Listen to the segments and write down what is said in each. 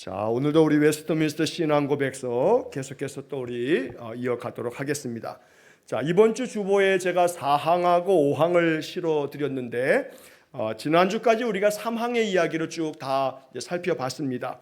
자, 오늘도 우리 웨스트민스터 신앙고백서 계속해서 또 우리 이어가도록 하겠습니다. 자, 이번 주 주보에 제가 4항하고 5항을 실어드렸는데 지난주까지 우리가 3항의 이야기를 쭉 다 살펴봤습니다.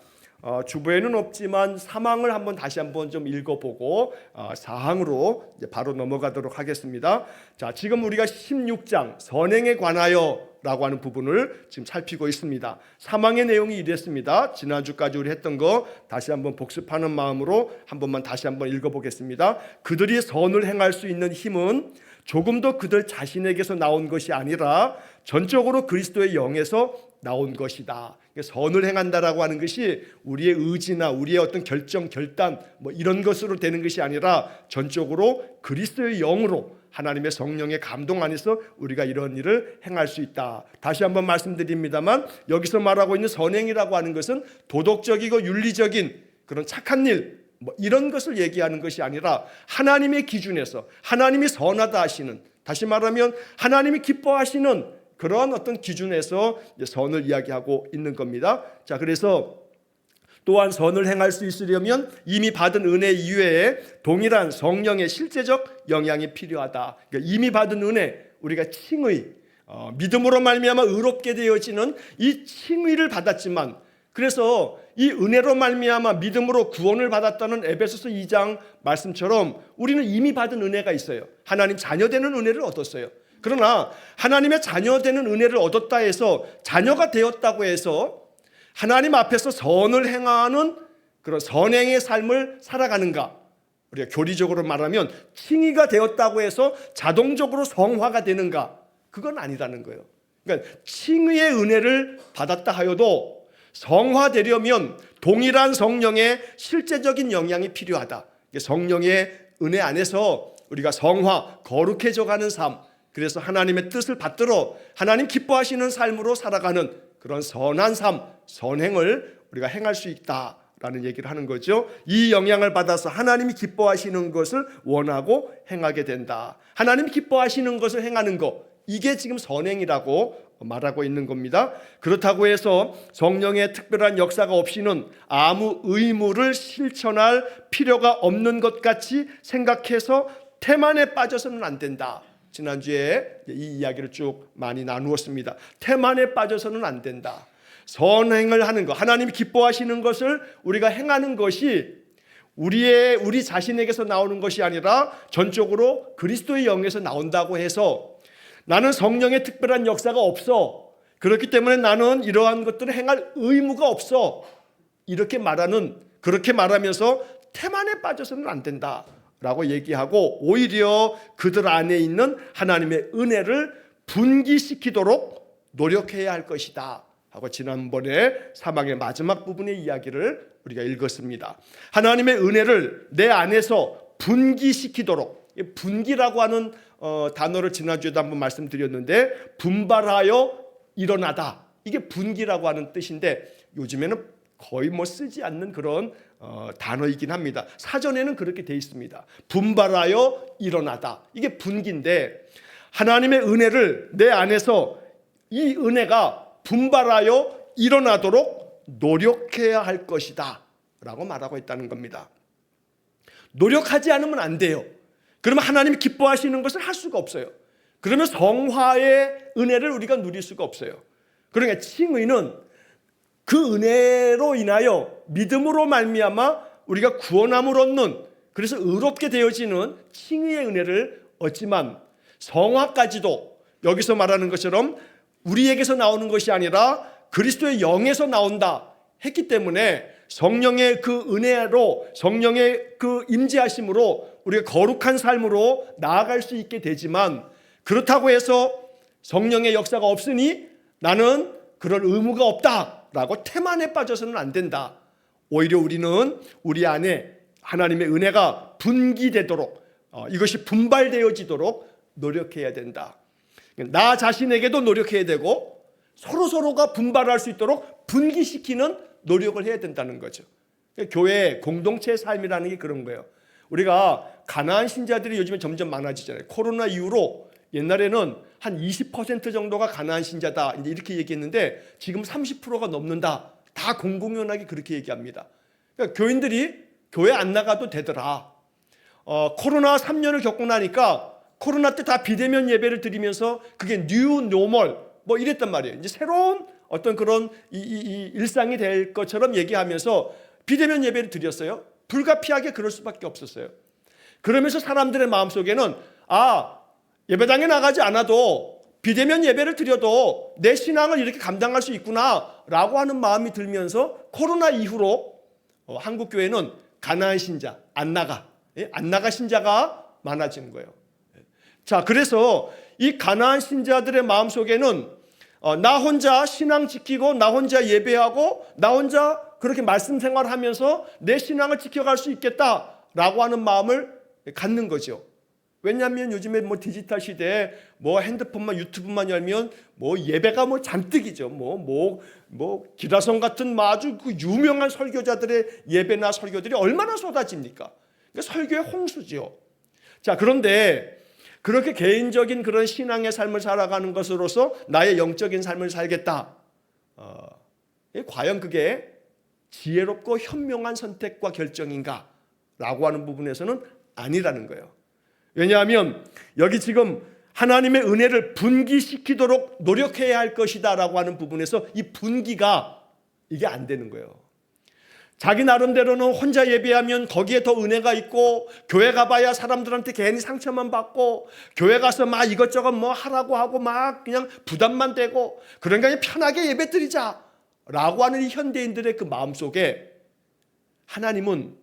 주보에는 없지만 3항을 다시 한번 좀 읽어보고 4항으로 이제 바로 넘어가도록 하겠습니다. 자, 지금 우리가 16장 선행에 관하여 라고 하는 부분을 지금 살피고 있습니다. 3항의 내용이 이랬습니다. 지난주까지 우리 했던 거 다시 한번 복습하는 마음으로 한 번만 다시 한번 읽어보겠습니다. 그들이 선을 행할 수 있는 힘은 조금도 그들 자신에게서 나온 것이 아니라 전적으로 그리스도의 영에서 나온 것이다. 선을 행한다라고 하는 것이 우리의 의지나 우리의 어떤 결정, 결단 이런 것으로 되는 것이 아니라 전적으로 그리스도의 영으로 하나님의 성령의 감동 안에서 우리가 이런 일을 행할 수 있다. 다시 한번 말씀드립니다만 여기서 말하고 있는 선행이라고 하는 것은 도덕적이고 윤리적인 그런 착한 일 이런 것을 얘기하는 것이 아니라 하나님의 기준에서 하나님이 선하다 하시는, 다시 말하면 하나님이 기뻐하시는 그러한 어떤 기준에서 선을 이야기하고 있는 겁니다. 자, 그래서 또한 선을 행할 수 있으려면 이미 받은 은혜 이외에 동일한 성령의 실제적 영향이 필요하다. 그러니까 이미 받은 은혜, 우리가 칭의, 믿음으로 말미암아 의롭게 되어지는 이 칭의를 받았지만, 그래서 이 은혜로 말미암아 믿음으로 구원을 받았다는 에베소서 2장 말씀처럼 우리는 이미 받은 은혜가 있어요. 하나님 자녀되는 은혜를 얻었어요. 그러나 하나님의 자녀되는 은혜를 얻었다 해서, 자녀가 되었다고 해서 하나님 앞에서 선을 행하는 그런 선행의 삶을 살아가는가? 우리가 교리적으로 말하면 칭의가 되었다고 해서 자동적으로 성화가 되는가? 그건 아니라는 거예요. 그러니까 칭의의 은혜를 받았다 하여도 성화되려면 동일한 성령의 실제적인 영향이 필요하다. 성령의 은혜 안에서 우리가 성화, 거룩해져 가는 삶, 그래서 하나님의 뜻을 받들어 하나님 기뻐하시는 삶으로 살아가는 그런 선한 삶, 선행을 우리가 행할 수 있다라는 얘기를 하는 거죠. 이 영향을 받아서 하나님이 기뻐하시는 것을 원하고 행하게 된다. 하나님이 기뻐하시는 것을 행하는 것, 이게 지금 선행이라고 말하고 있는 겁니다. 그렇다고 해서 성령의 특별한 역사가 없이는 아무 의무를 실천할 필요가 없는 것 같이 생각해서 태만에 빠져서는 안 된다. 지난주에 이 이야기를 쭉 많이 나누었습니다. 태만에 빠져서는 안 된다. 선행을 하는 것, 하나님이 기뻐하시는 것을 우리가 행하는 것이 우리 자신에게서 나오는 것이 아니라 전적으로 그리스도의 영에서 나온다고 해서 나는 성령의 특별한 역사가 없어, 그렇기 때문에 나는 이러한 것들을 행할 의무가 없어, 이렇게 말하면서 태만에 빠져서는 안 된다 라고 얘기하고, 오히려 그들 안에 있는 하나님의 은혜를 분기시키도록 노력해야 할 것이다 하고 지난번에 사막의 마지막 부분의 이야기를 우리가 읽었습니다. 하나님의 은혜를 내 안에서 분기시키도록, 분기라고 하는 단어를 지난주에도 한번 말씀드렸는데, 분발하여 일어나다, 이게 분기라고 하는 뜻인데 요즘에는 거의 쓰지 않는 그런 단어이긴 합니다. 사전에는 그렇게 돼 있습니다. 분발하여 일어나다, 이게 분기인데, 하나님의 은혜를 내 안에서 이 은혜가 분발하여 일어나도록 노력해야 할 것이다 라고 말하고 있다는 겁니다. 노력하지 않으면 안 돼요. 그러면 하나님이 기뻐하시는 것을 할 수가 없어요. 그러면 성화의 은혜를 우리가 누릴 수가 없어요. 그러니까 칭의는 그 은혜로 인하여 믿음으로 말미암아 우리가 구원함을 얻는, 그래서 의롭게 되어지는 칭의의 은혜를 얻지만, 성화까지도 여기서 말하는 것처럼 우리에게서 나오는 것이 아니라 그리스도의 영에서 나온다 했기 때문에 성령의 그 은혜로, 성령의 그 임재하심으로 우리가 거룩한 삶으로 나아갈 수 있게 되지만, 그렇다고 해서 성령의 역사가 없으니 나는 그럴 의무가 없다라고 태만에 빠져서는 안 된다. 오히려 우리는 우리 안에 하나님의 은혜가 분기되도록, 이것이 분발되어지도록 노력해야 된다. 나 자신에게도 노력해야 되고 서로가 분발할 수 있도록 분기시키는 노력을 해야 된다는 거죠. 교회 공동체의 삶이라는 게 그런 거예요. 우리가 가나안 신자들이 요즘에 점점 많아지잖아요. 코로나 이후로 옛날에는 한 20% 정도가 가나안 신자다 이제 이렇게 얘기했는데 지금 30%가 넘는다 다 공공연하게 그렇게 얘기합니다. 그러니까 교인들이 교회 안 나가도 되더라. 코로나 3년을 겪고 나니까 코로나 때 다 비대면 예배를 드리면서 그게 뉴 노멀 뭐 이랬단 말이에요. 이제 새로운 어떤 그런 이 일상이 될 것처럼 얘기하면서 비대면 예배를 드렸어요. 불가피하게 그럴 수밖에 없었어요. 그러면서 사람들의 마음속에는 예배당에 나가지 않아도 비대면 예배를 드려도 내 신앙을 이렇게 감당할 수 있구나라고 하는 마음이 들면서 코로나 이후로 한국 교회는 가나안 신자, 안 나가 신자가 많아지는 거예요. 자, 그래서 이 가나안 신자들의 마음속에는 나 혼자 신앙 지키고 나 혼자 예배하고 나 혼자 그렇게 말씀 생활하면서 내 신앙을 지켜갈 수 있겠다라고 하는 마음을 갖는 거죠. 왜냐하면 요즘에 뭐 디지털 시대에 뭐 핸드폰만 유튜브만 열면 뭐 예배가 뭐 잔뜩이죠. 기라성 같은 아주 그 유명한 설교자들의 예배나 설교들이 얼마나 쏟아집니까? 그러니까 설교의 홍수죠. 자, 그런데 그렇게 개인적인 그런 신앙의 삶을 살아가는 것으로서 나의 영적인 삶을 살겠다. 과연 그게 지혜롭고 현명한 선택과 결정인가? 라고 하는 부분에서는 아니라는 거예요. 왜냐하면 여기 지금 하나님의 은혜를 분기시키도록 노력해야 할 것이다 라고 하는 부분에서 이 분기가 이게 안 되는 거예요. 자기 나름대로는 혼자 예배하면 거기에 더 은혜가 있고 교회 가봐야 사람들한테 괜히 상처만 받고 교회 가서 막 이것저것 뭐 하라고 하고 막 그냥 부담만 되고 그러니까 그냥 편하게 예배 드리자 라고 하는 이 현대인들의 그 마음속에 하나님은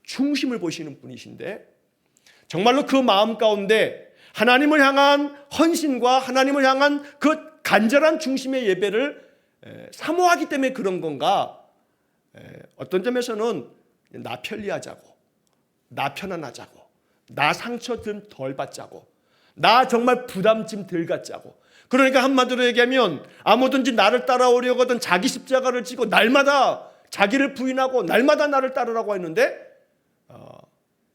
중심을 보시는 분이신데 정말로 그 마음 가운데 하나님을 향한 헌신과 하나님을 향한 그 간절한 중심의 예배를 사모하기 때문에 그런 건가? 어떤 점에서는 나 편리하자고, 나 편안하자고, 나 상처 좀 덜 받자고, 나 정말 부담 좀 덜 갖자고. 그러니까 한마디로 얘기하면 아무든지 나를 따라오려거든 자기 십자가를 지고 날마다 자기를 부인하고 날마다 나를 따르라고 했는데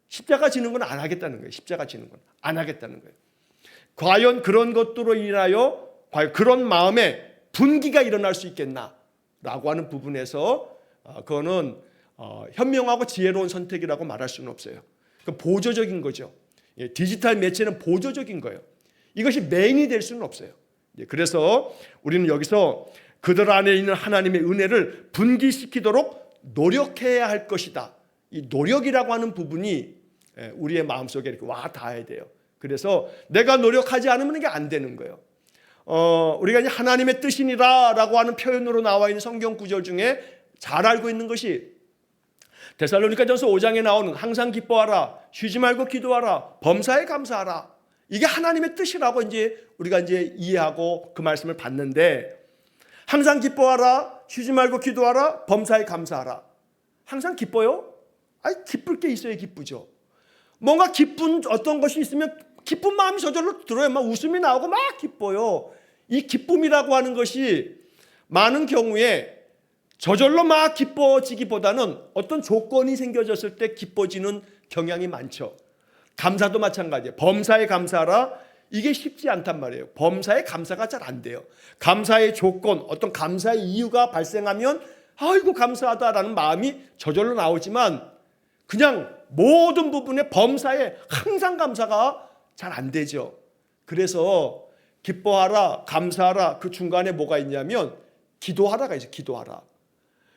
십자가 지는 건 안 하겠다는 거예요. 십자가 지는 건 안 하겠다는 거예요. 과연 그런 것들로 인하여 과연 그런 마음에 분기가 일어날 수 있겠나라고 하는 부분에서 그거는 현명하고 지혜로운 선택이라고 말할 수는 없어요. 보조적인 거죠. 디지털 매체는 보조적인 거예요. 이것이 메인이 될 수는 없어요. 그래서 우리는 여기서 그들 안에 있는 하나님의 은혜를 분기시키도록 노력해야 할 것이다. 이 노력이라고 하는 부분이 우리의 마음속에 이렇게 와 닿아야 돼요. 그래서 내가 노력하지 않으면 이게 안 되는 거예요. 우리가 이제 하나님의 뜻이니라라고 하는 표현으로 나와 있는 성경 구절 중에 잘 알고 있는 것이 데살로니가전서 5장에 나오는 항상 기뻐하라, 쉬지 말고 기도하라, 범사에 감사하라. 이게 하나님의 뜻이라고 이제 우리가 이제 이해하고 그 말씀을 받는데 항상 기뻐하라, 쉬지 말고 기도하라, 범사에 감사하라. 항상 기뻐요? 기쁠 게 있어야 기쁘죠. 뭔가 기쁜 어떤 것이 있으면 기쁜 마음이 저절로 들어요. 막 웃음이 나오고 막 기뻐요. 이 기쁨이라고 하는 것이 많은 경우에 저절로 막 기뻐지기보다는 어떤 조건이 생겨졌을 때 기뻐지는 경향이 많죠. 감사도 마찬가지예요. 범사에 감사하라. 이게 쉽지 않단 말이에요. 범사에 감사가 잘 안 돼요. 감사의 조건, 어떤 감사의 이유가 발생하면 아이고 감사하다라는 마음이 저절로 나오지만 그냥 모든 부분에 범사에 항상 감사가 잘 안 되죠. 그래서 기뻐하라, 감사하라 그 중간에 뭐가 있냐면 기도하라가 있어요. 기도하라.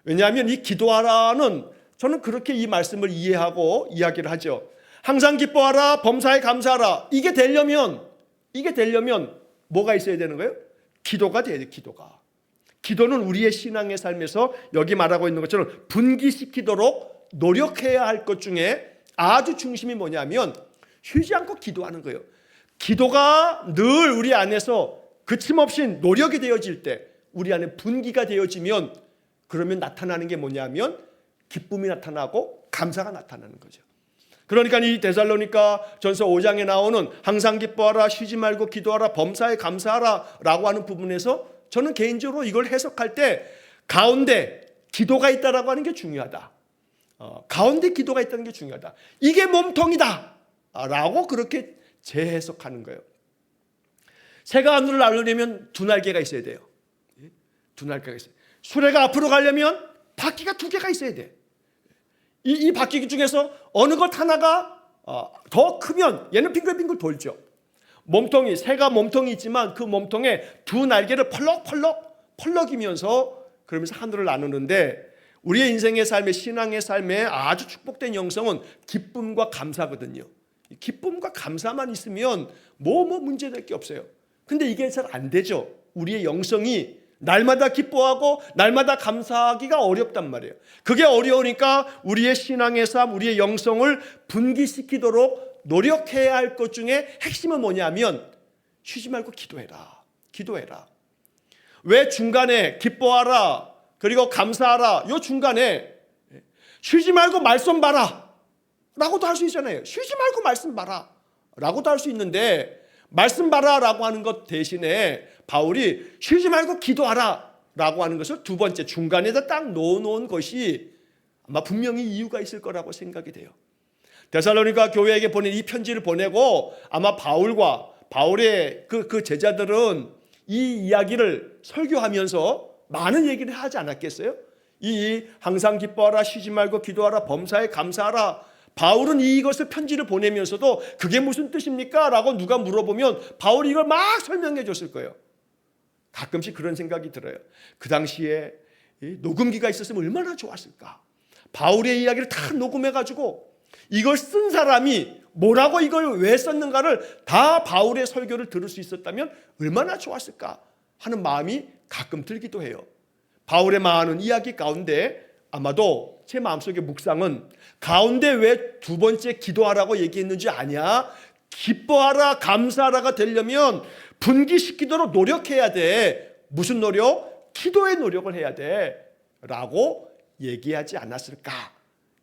왜냐하면 이 기도하라는 저는 그렇게 이 말씀을 이해하고 이야기를 하죠. 항상 기뻐하라, 범사에 감사하라. 이게 되려면 뭐가 있어야 되는 거예요? 기도가 돼야 돼요. 기도는 우리의 신앙의 삶에서 여기 말하고 있는 것처럼 분기시키도록 노력해야 할 것 중에 아주 중심이 뭐냐면 쉬지 않고 기도하는 거예요. 기도가 늘 우리 안에서 그침없이 노력이 되어질 때 우리 안에 분기가 되어지면 그러면 나타나는 게 뭐냐면 기쁨이 나타나고 감사가 나타나는 거죠. 그러니까 이 데살로니가 전서 5장에 나오는 항상 기뻐하라, 쉬지 말고 기도하라, 범사에 감사하라 라고 하는 부분에서 저는 개인적으로 이걸 해석할 때 가운데 기도가 있다라고 하는 게 중요하다. 가운데 기도가 있다는 게 중요하다. 이게 몸통이다 라고 그렇게 재해석하는 거예요. 새가 하늘을 나르려면 두 날개가 있어야 돼요. 두 날개가 있어요. 수레가 앞으로 가려면 바퀴가 2개가 있어야 돼. 이 바퀴 중에서 어느 것 하나가 더 크면 얘는 빙글빙글 돌죠. 몸통이, 새가 몸통이 있지만 그 몸통에 두 날개를 펄럭이면서 그러면서 하늘을 나누는데, 우리의 인생의 삶의, 신앙의 삶에 아주 축복된 영성은 기쁨과 감사거든요. 기쁨과 감사만 있으면 뭐 문제될 게 없어요. 근데 이게 잘 안 되죠. 우리의 영성이 날마다 기뻐하고 날마다 감사하기가 어렵단 말이에요. 그게 어려우니까 우리의 신앙의 삶, 우리의 영성을 분기시키도록 노력해야 할 것 중에 핵심은 뭐냐면, 쉬지 말고 기도해라. 기도해라. 왜 중간에 기뻐하라, 그리고 감사하라, 요 중간에 쉬지 말고 말씀 봐라 라고도 할 수 있잖아요. 쉬지 말고 말씀 봐라 라고도 할 수 있는데, 말씀 봐라 라고 하는 것 대신에 바울이 쉬지 말고 기도하라 라고 하는 것을 두 번째 중간에다 딱 넣어놓은 것이 아마 분명히 이유가 있을 거라고 생각이 돼요. 데살로니가 교회에게 보낸 이 편지를 보내고 아마 바울과 바울의 그 제자들은 이 이야기를 설교하면서 많은 얘기를 하지 않았겠어요? 이 항상 기뻐하라, 쉬지 말고 기도하라, 범사에 감사하라. 바울은 이것을 편지를 보내면서도 그게 무슨 뜻입니까? 라고 누가 물어보면 바울이 이걸 막 설명해 줬을 거예요. 가끔씩 그런 생각이 들어요. 그 당시에 녹음기가 있었으면 얼마나 좋았을까. 바울의 이야기를 다 녹음해가지고 이걸 쓴 사람이 뭐라고 이걸 왜 썼는가를 다 바울의 설교를 들을 수 있었다면 얼마나 좋았을까 하는 마음이 가끔 들기도 해요. 바울의 많은 이야기 가운데 아마도 제 마음속의 묵상은 가운데 왜 두 번째 기도하라고 얘기했는지 아냐? 기뻐하라, 감사하라가 되려면 분기시키도록 노력해야 돼. 무슨 노력? 기도의 노력을 해야 돼 라고 얘기하지 않았을까?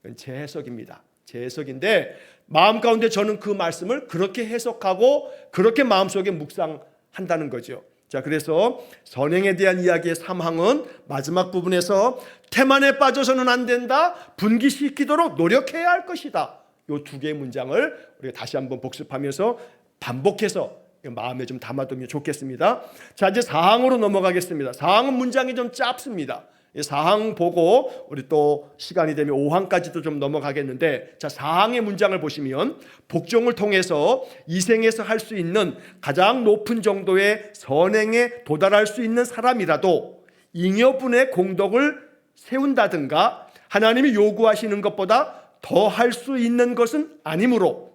이건 제 해석입니다. 제 해석인데, 마음 가운데 저는 그 말씀을 그렇게 해석하고 그렇게 마음속에 묵상한다는 거죠. 자, 그래서 선행에 대한 이야기의 3항은 마지막 부분에서 태만에 빠져서는 안 된다, 분기시키도록 노력해야 할 것이다. 이 두 개의 문장을 우리가 다시 한번 복습하면서 반복해서 마음에 좀 담아두면 좋겠습니다. 자, 이제 4항으로 넘어가겠습니다. 4항은 문장이 좀 짧습니다. 4항 보고 우리 또 시간이 되면 5항까지도 좀 넘어가겠는데, 자, 4항의 문장을 보시면 복종을 통해서 이 생에서 할 수 있는 가장 높은 정도의 선행에 도달할 수 있는 사람이라도 잉여분의 공덕을 세운다든가 하나님이 요구하시는 것보다 더 할 수 있는 것은 아니므로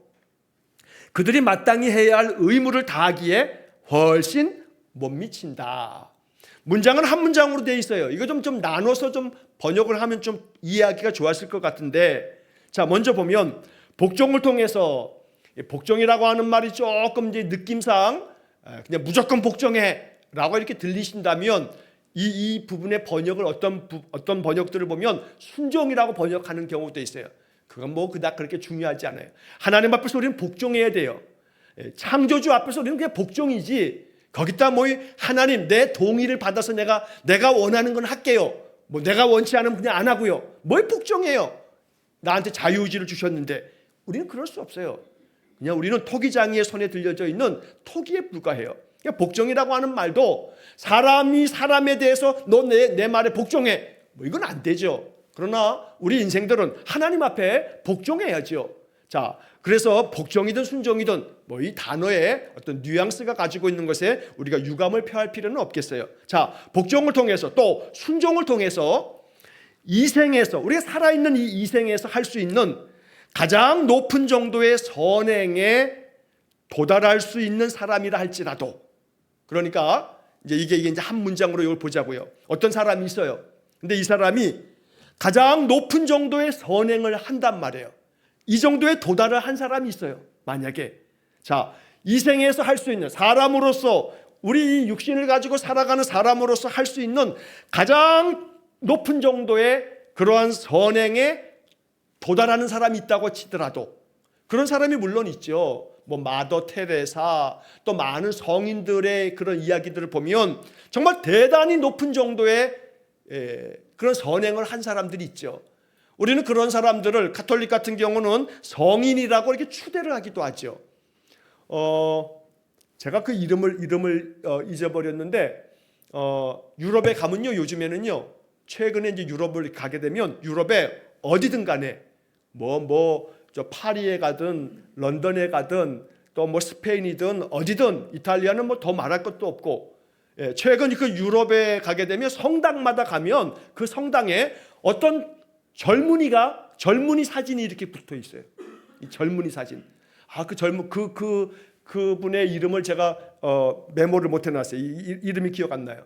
그들이 마땅히 해야 할 의무를 다하기에 훨씬 못 미친다. 문장은 한 문장으로 되어 있어요. 이거 좀 나눠서 좀 번역을 하면 좀 이해하기가 좋았을 것 같은데, 자, 먼저 보면 복종을 통해서, 복종이라고 하는 말이 조금 이제 느낌상 그냥 무조건 복종해 라고 이렇게 들리신다면 이 부분의 번역을 어떤 번역들을 보면 순종이라고 번역하는 경우도 있어요. 그건 뭐 그닥 그렇게 중요하지 않아요. 하나님 앞에서 우리는 복종해야 돼요. 창조주 앞에서 우리는 그냥 복종이지, 거기다 뭐 하나님 내 동의를 받아서 내가 원하는 건 할게요, 뭐 내가 원치 않으면 그냥 안 하고요, 뭘 복종해요. 나한테 자유의지를 주셨는데. 우리는 그럴 수 없어요. 그냥 우리는 토기장이의 손에 들려져 있는 토기에 불과해요. 그러니까 복종이라고 하는 말도 사람이 사람에 대해서 너 내 말에 복종해, 뭐 이건 안 되죠. 그러나 우리 인생들은 하나님 앞에 복종해야죠. 자, 그래서 복종이든 순종이든 뭐 이 단어의 어떤 뉘앙스가 가지고 있는 것에 우리가 유감을 표할 필요는 없겠어요. 자, 복종을 통해서 또 순종을 통해서 이 생에서, 우리가 살아있는 이 생에서 할 수 있는 가장 높은 정도의 선행에 도달할 수 있는 사람이라 할지라도, 그러니까 이게 이제 한 문장으로 이걸 보자고요. 어떤 사람이 있어요. 근데 이 사람이 가장 높은 정도의 선행을 한단 말이에요. 이 정도에 도달을 한 사람이 있어요. 만약에, 자, 이 생에서 할 수 있는 사람으로서, 우리 이 육신을 가지고 살아가는 사람으로서 할 수 있는 가장 높은 정도의 그러한 선행에 도달하는 사람이 있다고 치더라도, 그런 사람이 물론 있죠. 뭐 마더 테레사, 또 많은 성인들의 그런 이야기들을 보면 정말 대단히 높은 정도의 그런 선행을 한 사람들이 있죠. 우리는 그런 사람들을, 가톨릭 같은 경우는 성인이라고 이렇게 추대를 하기도 하죠. 제가 그 이름을 잊어버렸는데, 유럽에 가면요, 요즘에는요, 최근에 이제 유럽을 가게 되면 유럽에 어디든 간에 저 파리에 가든 런던에 가든 또 뭐 스페인이든 어디든 이탈리아는 뭐 더 말할 것도 없고, 최근 그 유럽에 가게 되면 성당마다 가면 그 성당에 어떤 젊은이 사진이 이렇게 붙어 있어요. 이 젊은이 사진. 그분의 이름을 제가 메모를 못 해놨어요. 이름이 기억 안 나요.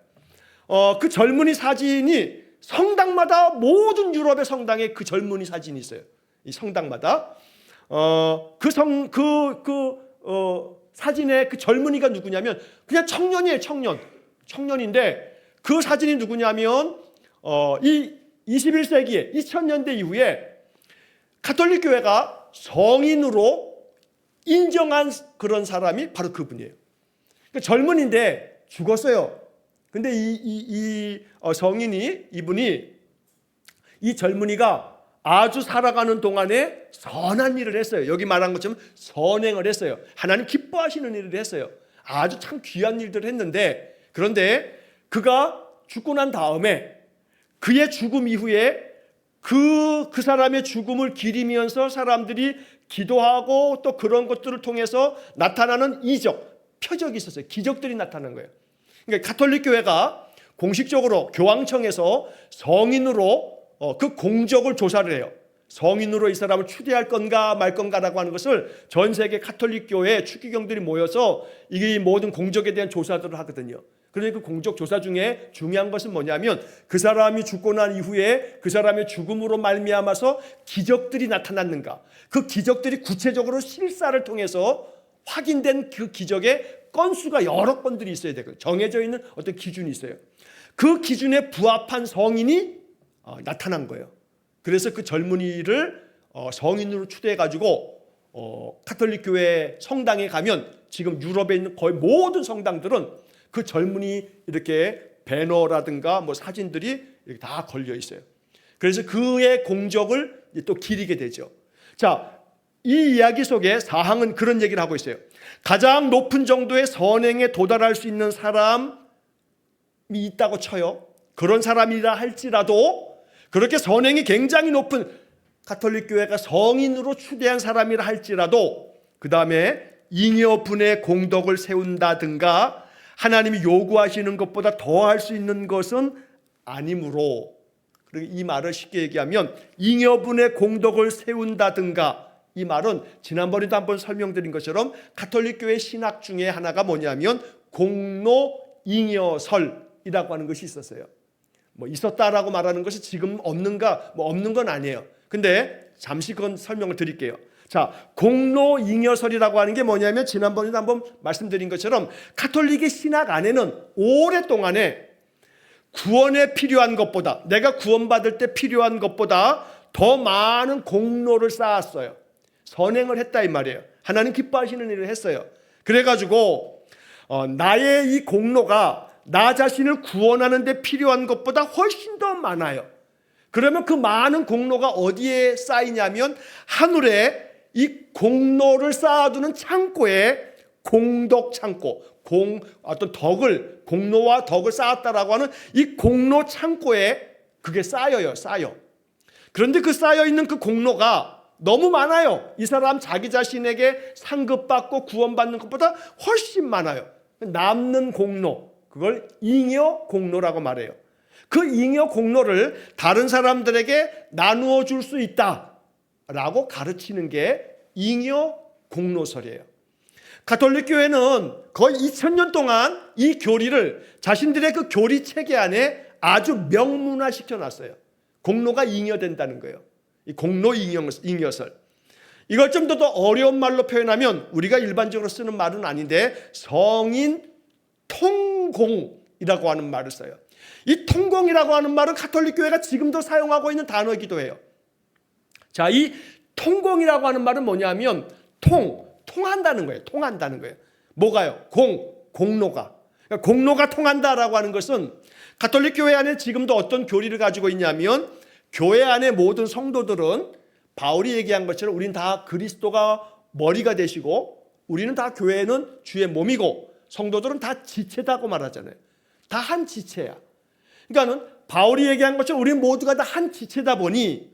그 젊은이 사진이 성당마다 모든 유럽의 성당에 그 젊은이 사진이 있어요. 이 성당마다 사진에 그 젊은이가 누구냐면 그냥 청년이에요. 청년인데 그 사진이 누구냐면 이 21세기에 2000년대 이후에 가톨릭 교회가 성인으로 인정한 그런 사람이 바로 그분이에요. 그러니까 젊은인데 죽었어요. 근데 성인이 이분이 이 젊은이가 아주 살아가는 동안에 선한 일을 했어요. 여기 말한 것처럼 선행을 했어요. 하나님 기뻐하시는 일을 했어요. 아주 참 귀한 일들을 했는데, 그런데 그가 죽고 난 다음에 그의 죽음 이후에 그 사람의 죽음을 기리면서 사람들이 기도하고 또 그런 것들을 통해서 나타나는 이적, 표적이 있었어요. 기적들이 나타난 거예요. 그러니까 가톨릭 교회가 공식적으로 교황청에서 성인으로 그 공적을 조사를 해요. 성인으로 이 사람을 추대할 건가 말 건가라고 하는 것을 전 세계 가톨릭 교회 추기경들이 모여서 이 모든 공적에 대한 조사들을 하거든요. 그러니까 그 공적 조사 중에 중요한 것은 뭐냐면 그 사람이 죽고 난 이후에 그 사람의 죽음으로 말미암아서 기적들이 나타났는가, 그 기적들이 구체적으로 실사를 통해서 확인된 그 기적의 건수가 여러 건들이 있어야 되고 정해져 있는 어떤 기준이 있어요. 그 기준에 부합한 성인이 나타난 거예요. 그래서 그 젊은이를 성인으로 추대해가지고 가톨릭 교회 성당에 가면 지금 유럽에 있는 거의 모든 성당들은 그 젊은이 이렇게 배너라든가 뭐 사진들이 이렇게 다 걸려 있어요. 그래서 그의 공적을 또 기리게 되죠. 자, 이 이야기 속에 사항은 그런 얘기를 하고 있어요. 가장 높은 정도의 선행에 도달할 수 있는 사람이 있다고 쳐요. 그런 사람이라 할지라도, 그렇게 선행이 굉장히 높은 가톨릭 교회가 성인으로 추대한 사람이라 할지라도 그 다음에 잉여분의 공덕을 세운다든가 하나님이 요구하시는 것보다 더 할 수 있는 것은 아니므로, 이 말을 쉽게 얘기하면 잉여분의 공덕을 세운다든가, 이 말은 지난번에도 한번 설명드린 것처럼 가톨릭 교회 신학 중에 하나가 뭐냐면 공로 잉여설이라고 하는 것이 있었어요. 뭐 있었다라고 말하는 것이 지금 없는가, 뭐 없는 건 아니에요. 근데 잠시 그건 설명을 드릴게요. 자, 공로 잉여설이라고 하는 게 뭐냐면 지난번에도 한번 말씀드린 것처럼 가톨릭의 신학 안에는 오랫동안에 구원에 필요한 것보다, 내가 구원받을 때 필요한 것보다 더 많은 공로를 쌓았어요. 선행을 했다 이 말이에요. 하나님 기뻐하시는 일을 했어요. 그래가지고 나의 이 공로가 나 자신을 구원하는 데 필요한 것보다 훨씬 더 많아요. 그러면 그 많은 공로가 어디에 쌓이냐면 하늘에 이 공로를 쌓아두는 창고에, 공덕 창고, 어떤 공로와 덕을 쌓았다라고 하는 이 공로 창고에 그게 쌓여요. 그런데 그 쌓여있는 그 공로가 너무 많아요. 이 사람 자기 자신에게 상급받고 구원받는 것보다 훨씬 많아요. 남는 공로, 그걸 잉여 공로라고 말해요. 그 잉여 공로를 다른 사람들에게 나누어 줄 수 있다라고 가르치는 게 잉여 공로설이에요. 가톨릭 교회는 거의 2000년 동안 이 교리를 자신들의 그 교리 체계 안에 아주 명문화 시켜놨어요. 공로가 잉여된다는 거예요. 이 공로 잉여설. 이걸 좀 더 어려운 말로 표현하면 우리가 일반적으로 쓰는 말은 아닌데 성인 통공이라고 하는 말을 써요. 이 통공이라고 하는 말은 가톨릭 교회가 지금도 사용하고 있는 단어이기도 해요. 자, 이 통공이라고 하는 말은 뭐냐면 통한다는 거예요. 통한다는 거예요. 뭐가요? 공로가. 그러니까 공로가 통한다라고 하는 것은 가톨릭 교회 안에 지금도 어떤 교리를 가지고 있냐면 교회 안에 모든 성도들은 바울이 얘기한 것처럼 우리는 다 그리스도가 머리가 되시고 우리는 다 교회는 주의 몸이고 성도들은 다 지체다고 말하잖아요. 다 한 지체야. 그러니까는 바울이 얘기한 것처럼 우리 모두가 다 한 지체다 보니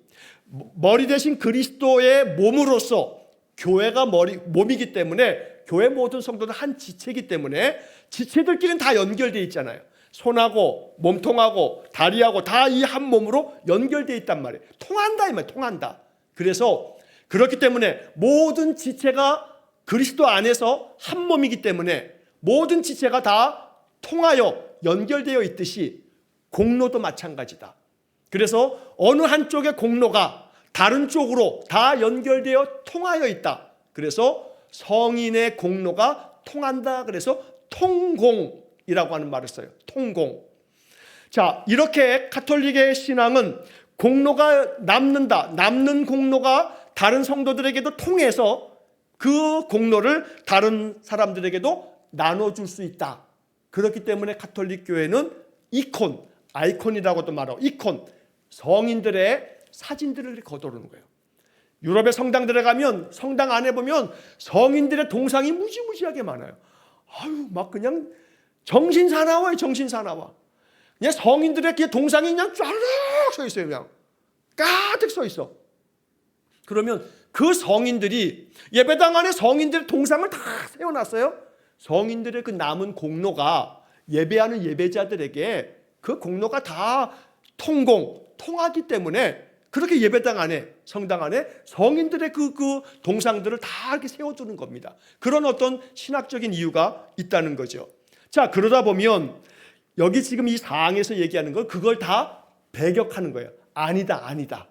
머리 대신 그리스도의 몸으로서 교회가 몸이기 때문에 교회 모든 성도들 한 지체이기 때문에 지체들끼리는 다 연결되어 있잖아요. 손하고 몸통하고 다리하고 다 이 한 몸으로 연결되어 있단 말이에요. 통한다 이 말이에요. 통한다. 그래서 그렇기 때문에 모든 지체가 그리스도 안에서 한 몸이기 때문에 모든 지체가 다 통하여 연결되어 있듯이 공로도 마찬가지다. 그래서 어느 한쪽의 공로가 다른 쪽으로 다 연결되어 통하여 있다. 그래서 성인의 공로가 통한다. 그래서 통공이라고 하는 말을 써요. 통공. 자, 이렇게 가톨릭의 신앙은 공로가 남는다. 남는 공로가 다른 성도들에게도 통해서 그 공로를 다른 사람들에게도 나눠줄 수 있다. 그렇기 때문에 가톨릭 교회는 이콘, 아이콘이라고도 말하고 이콘, 성인들의 사진들을 거두는 거예요. 유럽의 성당들에 가면 성당 안에 보면 성인들의 동상이 무지무지하게 많아요. 아유, 막 그냥 정신사나워요, 정신사나워. 그냥 성인들의 동상이 그냥 쫙 서 있어요. 그냥 가득 서 있어. 그러면 그 성인들이 예배당 안에 성인들의 동상을 다 세워놨어요. 성인들의 그 남은 공로가 예배하는 예배자들에게 그 공로가 다 통하기 때문에 그렇게 예배당 안에 성당 안에 성인들의 그 동상들을 다 이렇게 세워두는 겁니다. 그런 어떤 신학적인 이유가 있다는 거죠. 자, 그러다 보면 여기 지금 이 사항에서 얘기하는 건 그걸 다 배격하는 거예요. 아니다.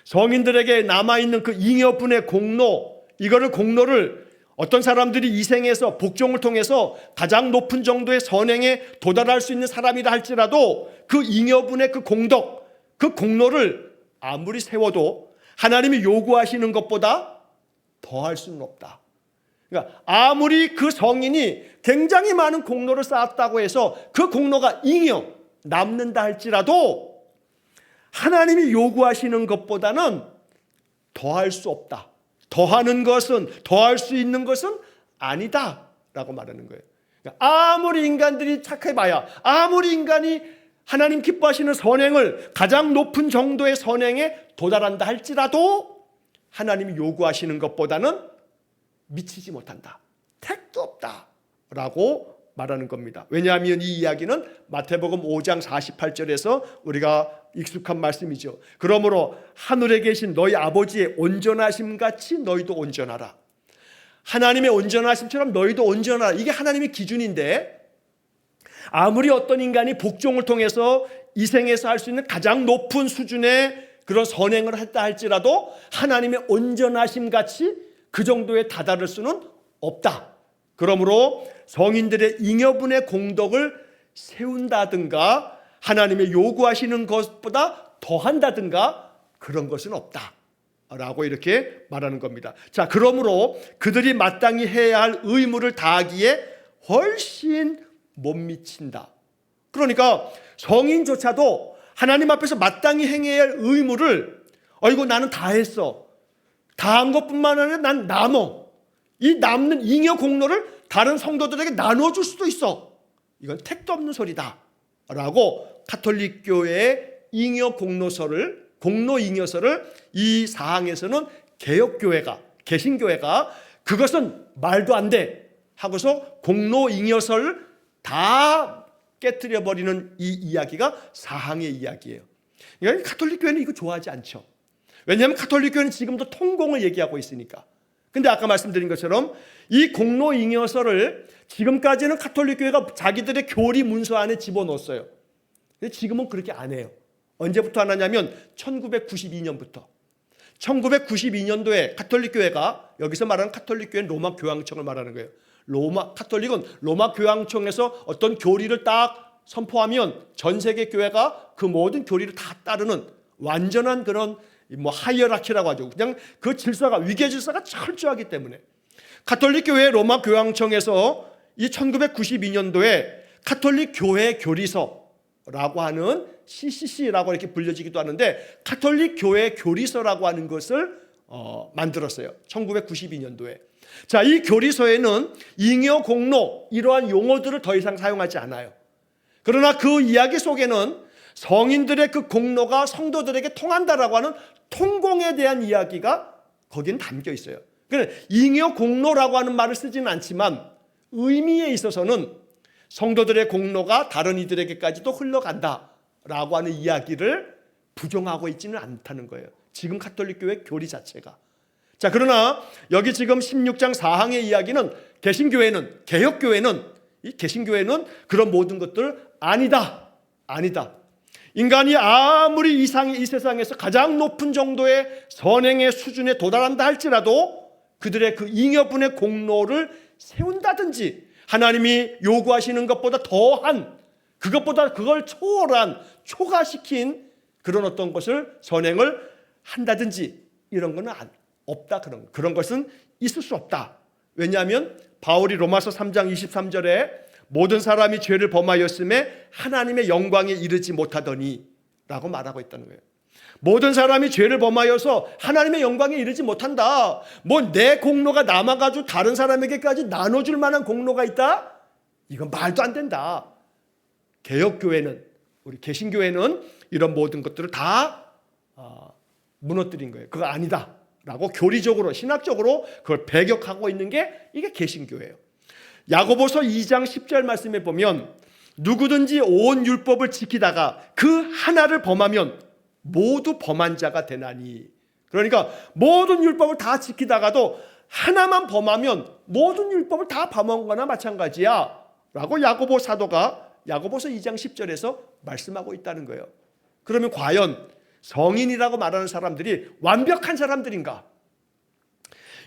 성인들에게 남아있는 그 잉여분의 공로, 이거를 공로를 어떤 사람들이 이 생에서 복종을 통해서 가장 높은 정도의 선행에 도달할 수 있는 사람이라 할지라도 그 잉여분의 그 공덕, 그 공로를 아무리 세워도 하나님이 요구하시는 것보다 더할 수는 없다. 그러니까 아무리 그 성인이 굉장히 많은 공로를 쌓았다고 해서 그 공로가 잉여 남는다 할지라도 하나님이 요구하시는 것보다는 더할 수 없다. 더하는 것은, 더할 수 있는 것은 아니다 라고 말하는 거예요. 그러니까 아무리 인간들이 착해봐야, 아무리 인간이 하나님 기뻐하시는 선행을 가장 높은 정도의 선행에 도달한다 할지라도 하나님이 요구하시는 것보다는 미치지 못한다. 택도 없다 라고 말하는 겁니다. 왜냐하면 이 이야기는 마태복음 5장 48절에서 우리가 익숙한 말씀이죠. 그러므로 하늘에 계신 너희 아버지의 온전하심 같이 너희도 온전하라. 하나님의 온전하심처럼 너희도 온전하라. 이게 하나님의 기준인데 아무리 어떤 인간이 복종을 통해서 이 생에서 할 수 있는 가장 높은 수준의 그런 선행을 했다 할지라도 하나님의 온전하심 같이 그 정도에 다다를 수는 없다. 그러므로 성인들의 잉여분의 공덕을 세운다든가 하나님의 요구하시는 것보다 더한다든가 그런 것은 없다 라고 이렇게 말하는 겁니다. 자, 그러므로 그들이 마땅히 해야 할 의무를 다하기에 훨씬 못 미친다. 그러니까 성인조차도 하나님 앞에서 마땅히 행해야 할 의무를 이거 나는 다 했어. 다 한 것뿐만 아니라 난 남어. 이 남는 잉여 공로를 다른 성도들에게 나눠줄 수도 있어. 이건 택도 없는 소리다 라고 가톨릭 교회의 잉여 공로서를, 공로 잉여서를 이 사항에서는 개혁교회가, 개신교회가 그것은 말도 안 돼 하고서 공로 잉여서를 다 깨뜨려 버리는 이 이야기가 사항의 이야기예요. 그러니까 가톨릭 교회는 이거 좋아하지 않죠. 왜냐하면 가톨릭 교회는 지금도 통공을 얘기하고 있으니까. 근데 아까 말씀드린 것처럼 이 공로 잉여서를 지금까지는 가톨릭 교회가 자기들의 교리 문서 안에 집어넣었어요. 근데 지금은 그렇게 안 해요. 언제부터 안 하냐면 1992년부터. 1992년도에 가톨릭 교회가, 여기서 말하는 가톨릭 교회는 로마 교황청을 말하는 거예요. 가톨릭은 로마 교황청에서 어떤 교리를 딱 선포하면 전 세계 교회가 그 모든 교리를 다 따르는 완전한 그런 하이어라키라고 하죠. 그냥 그 질서가, 위계 질서가 철저하기 때문에 가톨릭 교회 로마 교황청에서 이 1992년도에 가톨릭 교회 교리서라고 하는 CCC라고 이렇게 불려지기도 하는데 가톨릭 교회 교리서라고 하는 것을 만들었어요. 1992년도에. 자, 이 교리서에는 잉여 공로 이러한 용어들을 더 이상 사용하지 않아요. 그러나 그 이야기 속에는 성인들의 그 공로가 성도들에게 통한다라고 하는 통공에 대한 이야기가 거기는 담겨 있어요. 그러니까 잉여 공로라고 하는 말을 쓰지는 않지만 의미에 있어서는 성도들의 공로가 다른 이들에게까지도 흘러간다라고 하는 이야기를 부정하고 있지는 않다는 거예요. 지금 가톨릭 교회 교리 자체가. 자, 그러나 여기 지금 16장 4항의 이야기는 개신교회는, 개혁교회는, 이 개신교회는 그런 모든 것들 아니다. 인간이 아무리 이 세상에서 가장 높은 정도의 선행의 수준에 도달한다 할지라도 그들의 그 잉여분의 공로를 세운다든지 하나님이 요구하시는 것보다 더한, 그것보다 그걸 초월한, 초과시킨 그런 어떤 것을 선행을 한다든지 이런 것은 없다. 그런 것은 있을 수 없다. 왜냐하면 바울이 로마서 3장 23절에 모든 사람이 죄를 범하였음에 하나님의 영광에 이르지 못하더니 라고 말하고 있다는 거예요. 모든 사람이 죄를 범하여서 하나님의 영광에 이르지 못한다. 뭐 내 공로가 남아가지고 다른 사람에게까지 나눠줄 만한 공로가 있다? 이건 말도 안 된다. 개혁교회는, 우리 개신교회는 이런 모든 것들을 다 무너뜨린 거예요. 그거 아니다 라고 교리적으로, 신학적으로 그걸 배격하고 있는 게 이게 개신교회예요. 야고보서 2장 10절 말씀에 보면 누구든지 온 율법을 지키다가 그 하나를 범하면 모두 범한 자가 되나니. 그러니까 모든 율법을 다 지키다가도 하나만 범하면 모든 율법을 다 범한 거나 마찬가지야 라고 야고보 사도가 야고보서 2장 10절에서 말씀하고 있다는 거예요. 그러면 과연 성인이라고 말하는 사람들이 완벽한 사람들인가?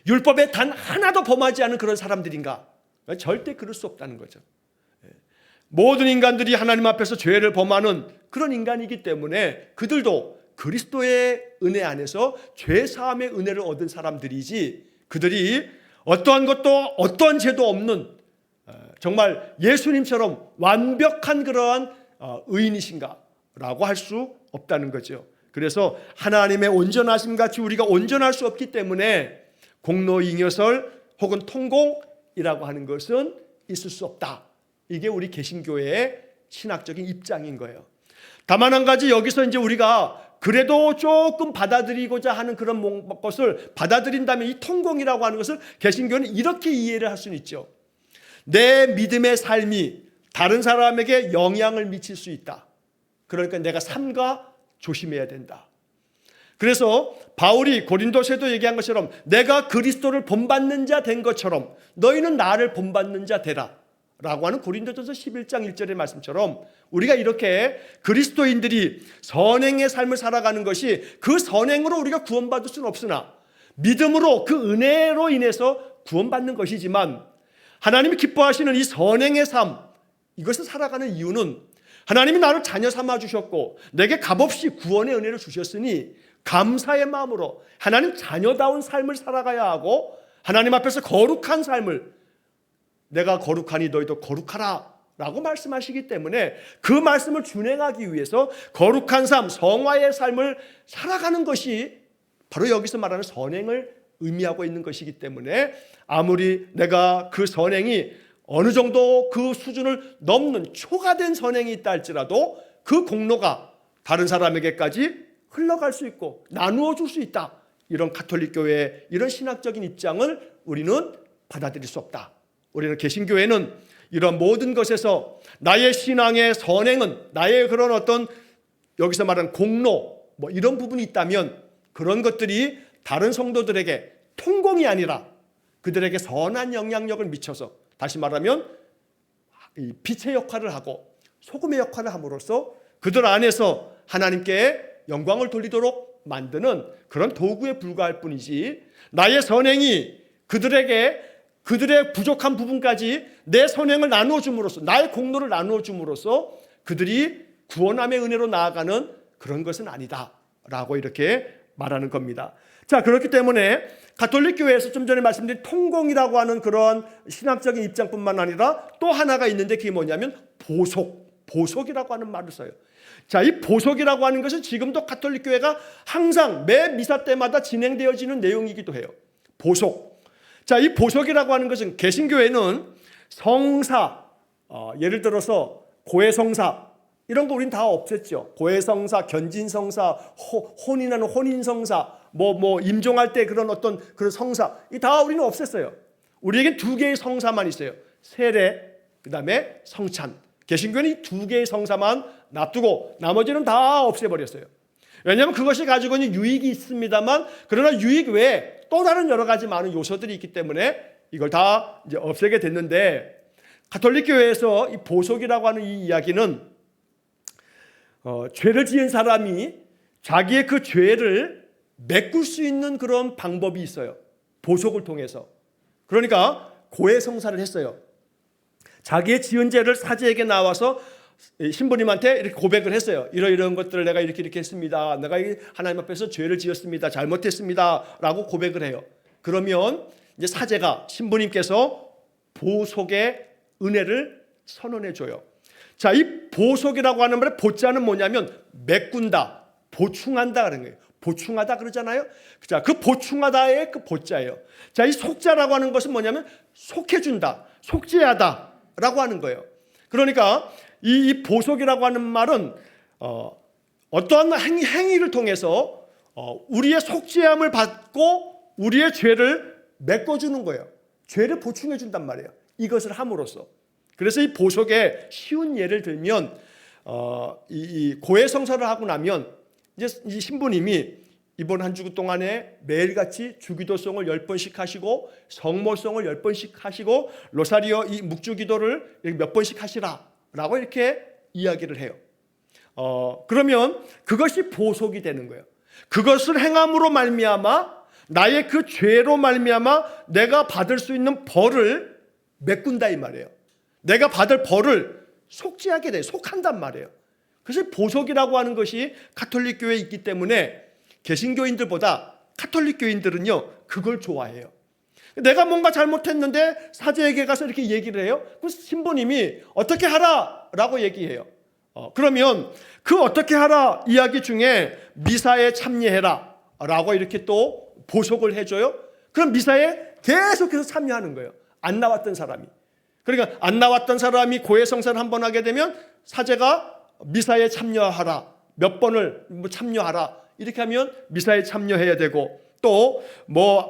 율법에 단 하나도 범하지 않은 그런 사람들인가? 절대 그럴 수 없다는 거죠. 모든 인간들이 하나님 앞에서 죄를 범하는 그런 인간이기 때문에 그들도 그리스도의 은혜 안에서 죄 사함의 은혜를 얻은 사람들이지, 그들이 어떠한 것도 어떠한 죄도 없는 정말 예수님처럼 완벽한 그러한 의인이신가라고 할 수 없다는 거죠. 그래서 하나님의 온전하심 같이 우리가 온전할 수 없기 때문에 공로잉여설 혹은 통공이라고 하는 것은 있을 수 없다. 이게 우리 개신교회의 신학적인 입장인 거예요. 다만 한 가지, 여기서 이제 우리가 그래도 조금 받아들이고자 하는 그런 것을 받아들인다면 이 통공이라고 하는 것을 개신교는 이렇게 이해를 할 수는 있죠. 내 믿음의 삶이 다른 사람에게 영향을 미칠 수 있다. 그러니까 내가 삼가 조심해야 된다. 그래서 바울이 고린도서에도 얘기한 것처럼 내가 그리스도를 본받는 자 된 것처럼 너희는 나를 본받는 자 되라 라고 하는 고린도전서 11장 1절의 말씀처럼 우리가 이렇게 그리스도인들이 선행의 삶을 살아가는 것이 그 선행으로 우리가 구원받을 수는 없으나 믿음으로 그 은혜로 인해서 구원받는 것이지만 하나님이 기뻐하시는 이 선행의 삶, 이것을 살아가는 이유는 하나님이 나를 자녀 삼아 주셨고 내게 값없이 구원의 은혜를 주셨으니 감사의 마음으로 하나님 자녀다운 삶을 살아가야 하고 하나님 앞에서 거룩한 삶을, 내가 거룩하니 너희도 거룩하라 라고 말씀하시기 때문에 그 말씀을 준행하기 위해서 거룩한 삶, 성화의 삶을 살아가는 것이 바로 여기서 말하는 선행을 의미하고 있는 것이기 때문에 아무리 내가 그 선행이 어느 정도 그 수준을 넘는 초과된 선행이 있다 할지라도 그 공로가 다른 사람에게까지 흘러갈 수 있고 나누어 줄 수 있다. 이런 가톨릭 교회의 이런 신학적인 입장을 우리는 받아들일 수 없다. 우리는 개신교회는 이런 모든 것에서 나의 신앙의 선행은, 나의 그런 어떤 여기서 말하는 공로 뭐 이런 부분이 있다면 그런 것들이 다른 성도들에게 통공이 아니라 그들에게 선한 영향력을 미쳐서, 다시 말하면 이 빛의 역할을 하고 소금의 역할을 함으로써 그들 안에서 하나님께 영광을 돌리도록 만드는 그런 도구에 불과할 뿐이지, 나의 선행이 그들에게 그들의 부족한 부분까지 내 선행을 나누어 줌으로써, 나의 공로를 나누어 줌으로써 그들이 구원함의 은혜로 나아가는 그런 것은 아니다 라고 이렇게 말하는 겁니다. 자, 그렇기 때문에 가톨릭 교회에서 좀 전에 말씀드린 통공이라고 하는 그런 신학적인 입장뿐만 아니라 또 하나가 있는데 그게 뭐냐면 보속이라고 하는 말을 써요. 자, 이 보속이라고 하는 것은 지금도 가톨릭 교회가 항상 매 미사 때마다 진행되어지는 내용이기도 해요. 보속. 자, 이 보속이라고 하는 것은 개신교회는 성사, 예를 들어서 고해성사, 이런 거 우린 다 없앴죠. 고해성사, 견진성사, 혼인하는 혼인성사, 임종할 때 그런 어떤 그런 성사, 이 다 우리는 없앴어요. 우리에겐 두 개의 성사만 있어요. 세례, 그 다음에 성찬. 개신교는 이 두 개의 성사만 놔두고 나머지는 다 없애버렸어요. 왜냐하면 그것이 가지고 있는 유익이 있습니다만, 그러나 유익 외에 또 다른 여러 가지 많은 요소들이 있기 때문에 이걸 다 이제 없애게 됐는데, 가톨릭 교회에서 이 보속이라고 하는 이 이야기는 죄를 지은 사람이 자기의 그 죄를 메꿀 수 있는 그런 방법이 있어요. 보속을 통해서. 그러니까 고해성사를 했어요. 자기의 지은 죄를 사제에게 나와서 신부님한테 이렇게 고백을 했어요. 이런 것들을 내가 이렇게 했습니다. 내가 하나님 앞에서 죄를 지었습니다. 잘못했습니다. 라고 고백을 해요. 그러면 이제 사제가, 신부님께서 보속의 은혜를 선언해 줘요. 자, 이 보속이라고 하는 말의 보자는 뭐냐면 메꾼다, 보충한다 그런 거예요. 보충하다 그러잖아요. 자, 그 보충하다의 그 보자예요. 자, 이 속자라고 하는 것은 뭐냐면 속해준다, 속죄하다라고 하는 거예요. 그러니까 이 보속이라고 하는 말은 어떠한 행위를 통해서 우리의 속죄함을 받고 우리의 죄를 메꿔주는 거예요. 죄를 보충해 준단 말이에요. 이것을 함으로써. 그래서 이 보속의 쉬운 예를 들면 이 고해성사를 하고 나면 이제 이 신부님이 이번 한 주 동안에 매일같이 주기도송을 10번씩 하시고 성모송을 10번씩 하시고 로사리오 이 묵주기도를 몇 번씩 하시라라고 이렇게 이야기를 해요. 그러면 그것이 보속이 되는 거예요. 그것을 행함으로 말미암아 나의 그 죄로 말미암아 내가 받을 수 있는 벌을 메꾼다 이 말이에요. 내가 받을 벌을 속죄하게 돼, 속한단 말이에요. 그래서 보속이라고 하는 것이 가톨릭 교회에 있기 때문에 개신교인들보다 가톨릭 교인들은요 그걸 좋아해요. 내가 뭔가 잘못했는데 사제에게 가서 이렇게 얘기를 해요. 그래서 신부님이 어떻게 하라라고 얘기해요. 그러면 그 어떻게 하라 이야기 중에 미사에 참여해라 라고 이렇게 또 보속을 해줘요. 그럼 미사에 계속해서 참여하는 거예요. 안 나왔던 사람이. 그러니까 안 나왔던 사람이 고해성사를 한번 하게 되면 사제가 미사에 참여하라, 몇 번을 참여하라 이렇게 하면 미사에 참여해야 되고, 또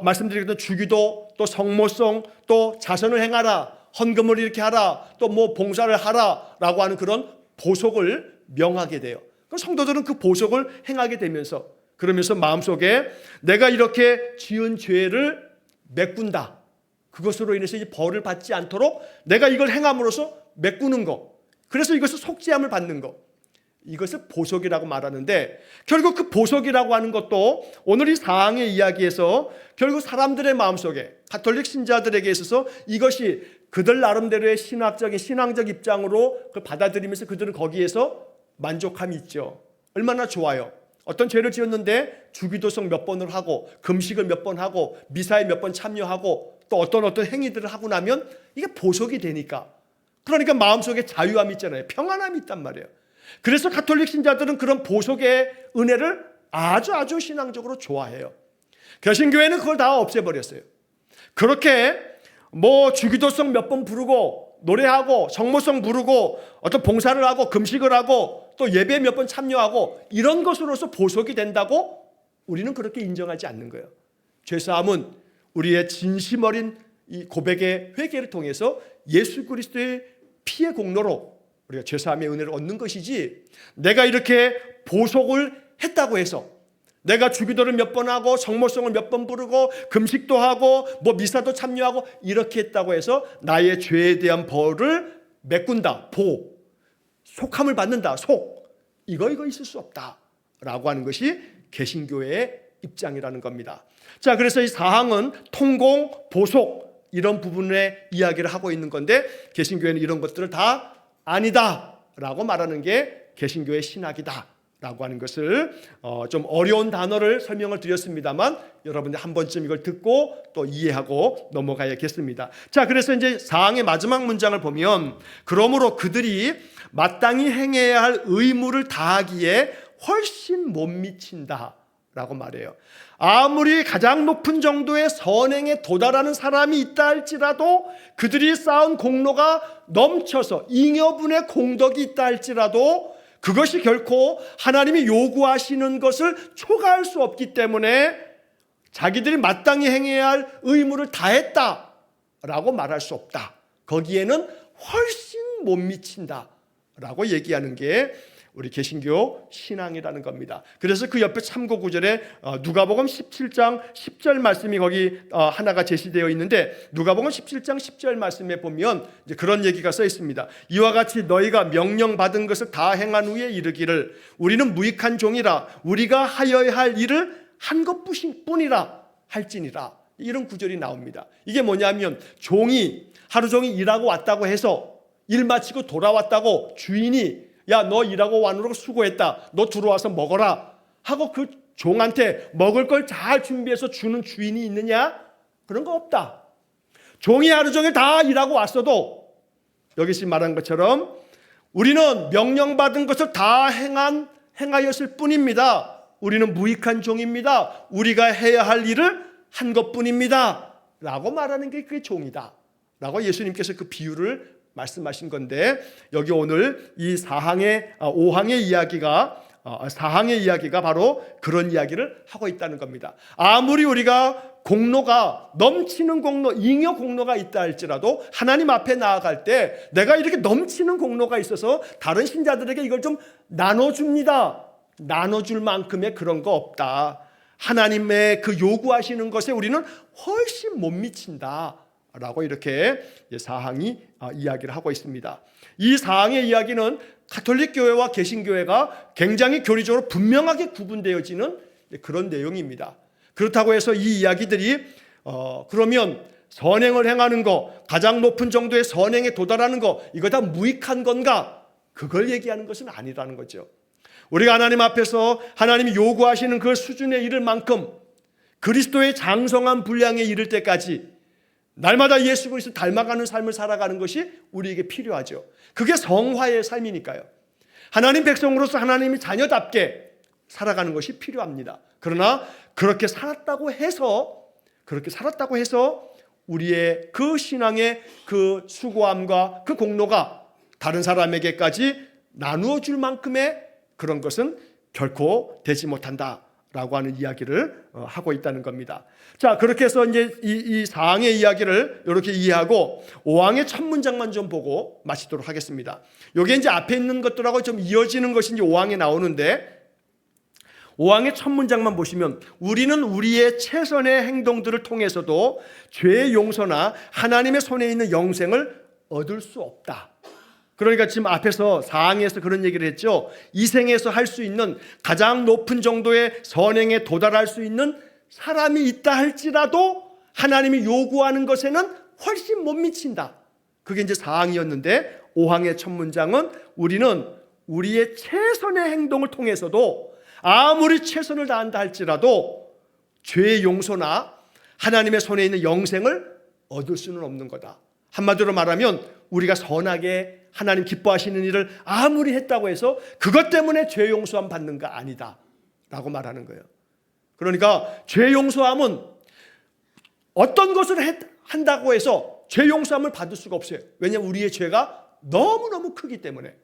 말씀드리던 주기도, 또 성모송, 또 자선을 행하라, 헌금을 이렇게 하라, 또 봉사를 하라라고 하는 그런 보속을 명하게 돼요. 그럼 성도들은 그 보속을 행하게 되면서, 그러면서 마음속에 내가 이렇게 지은 죄를 메꾼다, 그것으로 인해서 이제 벌을 받지 않도록 내가 이걸 행함으로써 메꾸는 거, 그래서 이것을 속죄함을 받는 거, 이것을 보속이라고 말하는데, 결국 그 보속이라고 하는 것도 오늘 이 사항의 이야기에서 결국 사람들의 마음속에, 가톨릭 신자들에게 있어서 이것이 그들 나름대로의 신앙적 입장으로 그걸 받아들이면서 그들은 거기에서 만족함이 있죠. 얼마나 좋아요. 어떤 죄를 지었는데 주기도성 몇 번을 하고 금식을 몇 번 하고 미사에 몇 번 참여하고 또 어떤 행위들을 하고 나면 이게 보속이 되니까, 그러니까 마음속에 자유함이 있잖아요. 평안함이 있단 말이에요. 그래서 가톨릭 신자들은 그런 보속의 은혜를 아주 신앙적으로 좋아해요. 개신교회는 그걸 다 없애버렸어요. 그렇게 주기도성 몇 번 부르고 노래하고 성모성 부르고 어떤 봉사를 하고 금식을 하고 또 예배 몇 번 참여하고 이런 것으로서 보속이 된다고 우리는 그렇게 인정하지 않는 거예요. 죄사함은 우리의 진심 어린 이 고백의 회개를 통해서 예수 그리스도의 피의 공로로 우리가 죄사함의 은혜를 얻는 것이지, 내가 이렇게 보속을 했다고 해서 내가 주기도를 몇 번 하고 성모성을 몇 번 부르고 금식도 하고 미사도 참여하고 이렇게 했다고 해서 나의 죄에 대한 벌을 메꾼다, 속함을 받는다, 이거 있을 수 없다라고 하는 것이 개신교회의 입장이라는 겁니다. 자, 그래서 이 사항은 통공, 보속 이런 부분의 이야기를 하고 있는 건데, 개신교회는 이런 것들을 다 아니다라고 말하는 게 개신교의 신학이다라고 하는 것을 좀 어려운 단어를 설명을 드렸습니다만 여러분들 한 번쯤 이걸 듣고 또 이해하고 넘어가야겠습니다. 자, 그래서 이제 사항의 마지막 문장을 보면, 그러므로 그들이 마땅히 행해야 할 의무를 다하기에 훨씬 못 미친다 라고 말해요. 아무리 가장 높은 정도의 선행에 도달하는 사람이 있다 할지라도, 그들이 쌓은 공로가 넘쳐서 잉여분의 공덕이 있다 할지라도 그것이 결코 하나님이 요구하시는 것을 초과할 수 없기 때문에 자기들이 마땅히 행해야 할 의무를 다했다라고 말할 수 없다. 거기에는 훨씬 못 미친다라고 얘기하는 게 우리 개신교 신앙이라는 겁니다. 그래서 그 옆에 참고 구절에 누가복음 17장 10절 말씀이 거기 하나가 제시되어 있는데, 누가복음 17장 10절 말씀에 보면 이제 그런 얘기가 써 있습니다. 이와 같이 너희가 명령받은 것을 다 행한 후에 이르기를 우리는 무익한 종이라 우리가 하여야 할 일을 한 것뿐이라 할지니라. 이런 구절이 나옵니다. 이게 뭐냐면, 종이 하루 종일 일하고 왔다고 해서 일 마치고 돌아왔다고 주인이 야, 너 일하고 왔노라고 수고했다, 너 들어와서 먹어라 하고 그 종한테 먹을 걸 잘 준비해서 주는 주인이 있느냐? 그런 거 없다. 종이 하루 종일 다 일하고 왔어도 여기 지금 말한 것처럼 우리는 명령받은 것을 다 행하였을 뿐입니다. 우리는 무익한 종입니다. 우리가 해야 할 일을 한 것뿐입니다 라고 말하는 게 그게 종이다 라고 예수님께서 그 비유를 말씀하신 건데, 여기 오늘 이 5항의 이야기가 바로 그런 이야기를 하고 있다는 겁니다. 아무리 우리가 공로가 넘치는 공로, 잉여 공로가 있다 할지라도 하나님 앞에 나아갈 때 내가 이렇게 넘치는 공로가 있어서 다른 신자들에게 이걸 좀 나눠줍니다, 나눠줄 만큼의 그런 거 없다. 하나님의 그 요구하시는 것에 우리는 훨씬 못 미친다 라고 이렇게 사항이 이야기를 하고 있습니다. 이 사항의 이야기는 가톨릭 교회와 개신교회가 굉장히 교리적으로 분명하게 구분되어지는 그런 내용입니다. 그렇다고 해서 이 이야기들이 그러면 선행을 행하는 거, 가장 높은 정도의 선행에 도달하는 거, 이거 다 무익한 건가? 그걸 얘기하는 것은 아니라는 거죠. 우리가 하나님 앞에서 하나님이 요구하시는 그 수준에 이를 만큼 그리스도의 장성한 분량에 이를 때까지 날마다 예수 그리스도 닮아가는 삶을 살아가는 것이 우리에게 필요하죠. 그게 성화의 삶이니까요. 하나님 백성으로서 하나님의 자녀답게 살아가는 것이 필요합니다. 그러나 그렇게 살았다고 해서 우리의 그 신앙의 그 수고함과 그 공로가 다른 사람에게까지 나누어 줄 만큼의 그런 것은 결코 되지 못한다 라고 하는 이야기를 하고 있다는 겁니다. 자, 그렇게 해서 이제 이 4항의 이야기를 이렇게 이해하고 5항의 첫 문장만 좀 보고 마치도록 하겠습니다. 이게 이제 앞에 있는 것들하고 좀 이어지는 것이 이제 5항에 나오는데, 5항의 첫 문장만 보시면 우리는 우리의 최선의 행동들을 통해서도 죄의 용서나 하나님의 손에 있는 영생을 얻을 수 없다. 그러니까 지금 앞에서 4항에서 그런 얘기를 했죠. 이 생에서 할 수 있는 가장 높은 정도의 선행에 도달할 수 있는 사람이 있다 할지라도 하나님이 요구하는 것에는 훨씬 못 미친다. 그게 이제 4항이었는데 5항의 첫 문장은 우리는 우리의 최선의 행동을 통해서도 아무리 최선을 다한다 할지라도 죄의 용서나 하나님의 손에 있는 영생을 얻을 수는 없는 거다. 한마디로 말하면 우리가 선하게 하나님 기뻐하시는 일을 아무리 했다고 해서 그것 때문에 죄 용서함 받는 거 아니다 라고 말하는 거예요. 그러니까 죄 용서함은 어떤 것을 한다고 해서 죄 용서함을 받을 수가 없어요. 왜냐하면 우리의 죄가 너무너무 크기 때문에.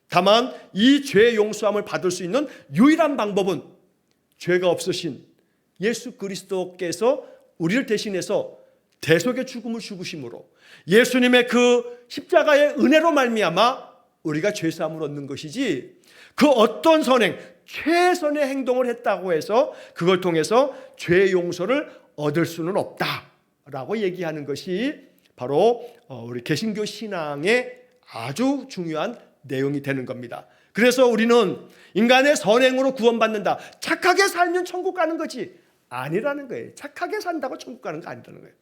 다만 이 죄 용서함을 받을 수 있는 유일한 방법은 죄가 없으신 예수 그리스도께서 우리를 대신해서 대속의 죽음을 죽으심으로 예수님의 그 십자가의 은혜로 말미암아 우리가 죄사함을 얻는 것이지, 그 어떤 선행, 최선의 행동을 했다고 해서 그걸 통해서 죄 용서를 얻을 수는 없다라고 얘기하는 것이 바로 우리 개신교 신앙의 아주 중요한 내용이 되는 겁니다. 그래서 우리는 인간의 선행으로 구원받는다, 착하게 살면 천국 가는 거지 아니라는 거예요. 착하게 산다고 천국 가는 거 아니라는 거예요.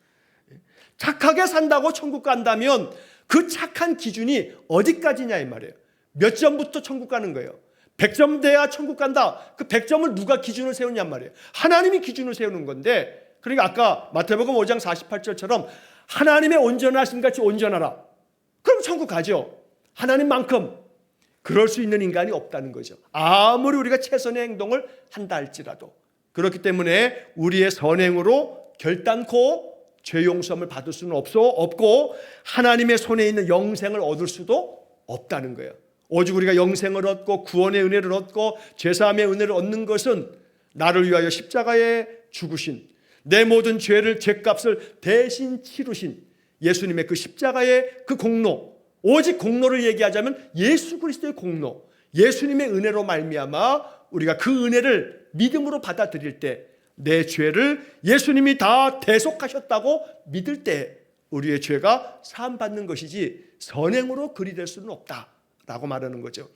착하게 산다고 천국 간다면 그 착한 기준이 어디까지냐 이 말이에요. 몇 점부터 천국 가는 거예요. 100점 돼야 천국 간다. 그 100점을 누가 기준을 세우냔 말이에요. 하나님이 기준을 세우는 건데, 그러니까 아까 마태복음 5장 48절처럼 하나님의 온전하심 같이 온전하라. 그럼 천국 가죠. 하나님만큼 그럴 수 있는 인간이 없다는 거죠. 아무리 우리가 최선의 행동을 한다 할지라도. 그렇기 때문에 우리의 선행으로 결단코 죄 용서함을 받을 수는 없고 하나님의 손에 있는 영생을 얻을 수도 없다는 거예요. 오직 우리가 영생을 얻고 구원의 은혜를 얻고 죄사함의 은혜를 얻는 것은 나를 위하여 십자가에 죽으신, 내 모든 죄를, 죄값을 대신 치르신 예수님의 그 십자가의 그 공로, 오직 공로를 얘기하자면 예수 그리스도의 공로, 예수님의 은혜로 말미암아 우리가 그 은혜를 믿음으로 받아들일 때, 내 죄를 예수님이 다 대속하셨다고 믿을 때 우리의 죄가 사함받는 것이지 선행으로 그리 될 수는 없다라고 말하는 거죠.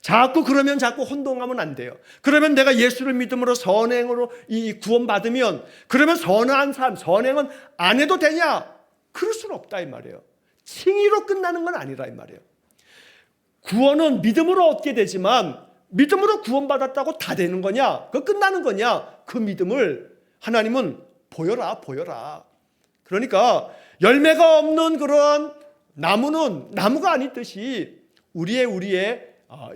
자꾸 혼동하면 안 돼요. 그러면 내가 예수를 믿음으로 선행으로 이 구원받으면 그러면 선한 삶, 선행은 안 해도 되냐? 그럴 수는 없다 이 말이에요. 칭의로 끝나는 건 아니라 이 말이에요. 구원은 믿음으로 얻게 되지만 믿음으로 구원받았다고 다 되는 거냐? 그 끝나는 거냐? 그 믿음을 하나님은 보여라. 그러니까 열매가 없는 그런 나무는 나무가 아니듯이 우리의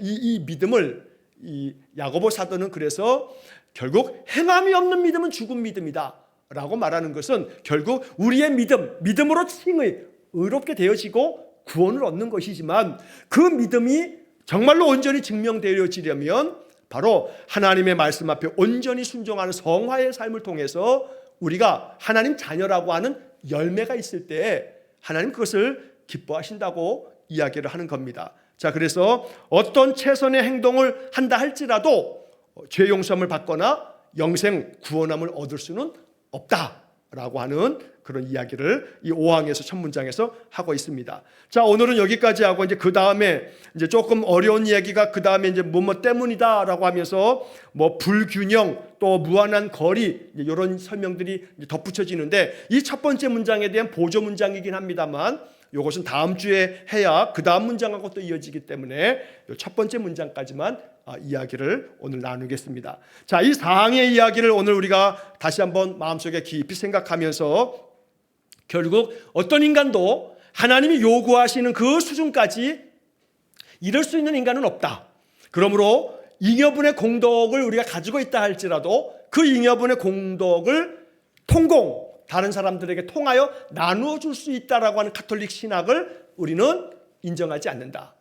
이 믿음을, 이 야고보 사도는 그래서 결국 행함이 없는 믿음은 죽은 믿음이다 라고 말하는 것은 결국 우리의 믿음으로 칭의, 의롭게 되어지고 구원을 얻는 것이지만 그 믿음이 정말로 온전히 증명되어지려면 바로 하나님의 말씀 앞에 온전히 순종하는 성화의 삶을 통해서 우리가 하나님 자녀라고 하는 열매가 있을 때 하나님 그것을 기뻐하신다고 이야기를 하는 겁니다. 자, 그래서 어떤 최선의 행동을 한다 할지라도 죄 용서함을 받거나 영생 구원함을 얻을 수는 없다라고 하는 그런 이야기를 이 5항에서 첫 문장에서 하고 있습니다. 자, 오늘은 여기까지 하고 이제 그 다음에 이제 조금 어려운 이야기가 그 다음에 이제 뭐뭐 때문이다라고 하면서 뭐 불균형 또 무한한 거리 이런 설명들이 덧붙여지는데 이 첫 번째 문장에 대한 보조 문장이긴 합니다만 이것은 다음 주에 해야 그 다음 문장하고 또 이어지기 때문에 첫 번째 문장까지만 이야기를 오늘 나누겠습니다. 자, 이 4항의 이야기를 오늘 우리가 다시 한번 마음속에 깊이 생각하면서 결국 어떤 인간도 하나님이 요구하시는 그 수준까지 이룰 수 있는 인간은 없다. 그러므로 잉여분의 공덕을 우리가 가지고 있다 할지라도 그 잉여분의 공덕을 다른 사람들에게 통하여 나누어 줄 수 있다라고 하는 가톨릭 신학을 우리는 인정하지 않는다.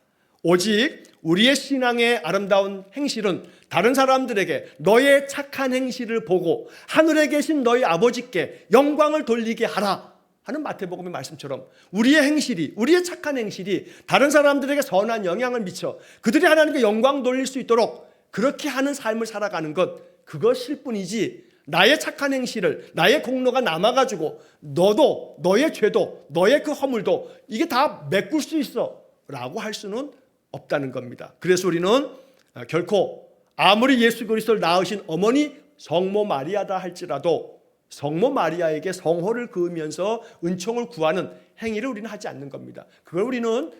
오직 우리의 신앙의 아름다운 행실은 다른 사람들에게 너의 착한 행실을 보고 하늘에 계신 너희 아버지께 영광을 돌리게 하라 하는 마태복음의 말씀처럼 우리의 행실이, 우리의 착한 행실이 다른 사람들에게 선한 영향을 미쳐 그들이 하나님께 영광 돌릴 수 있도록 그렇게 하는 삶을 살아가는 것, 그것일 뿐이지 나의 착한 행실을, 나의 공로가 남아가지고 너도, 너의 죄도, 너의 그 허물도 이게 다 메꿀 수 있어 라고 할 수는 없다는 겁니다. 그래서 우리는 결코 아무리 예수 그리스도를 낳으신 어머니 성모 마리아다 할지라도 성모 마리아에게 성호를 그으면서 은총을 구하는 행위를 우리는 하지 않는 겁니다. 그걸 우리는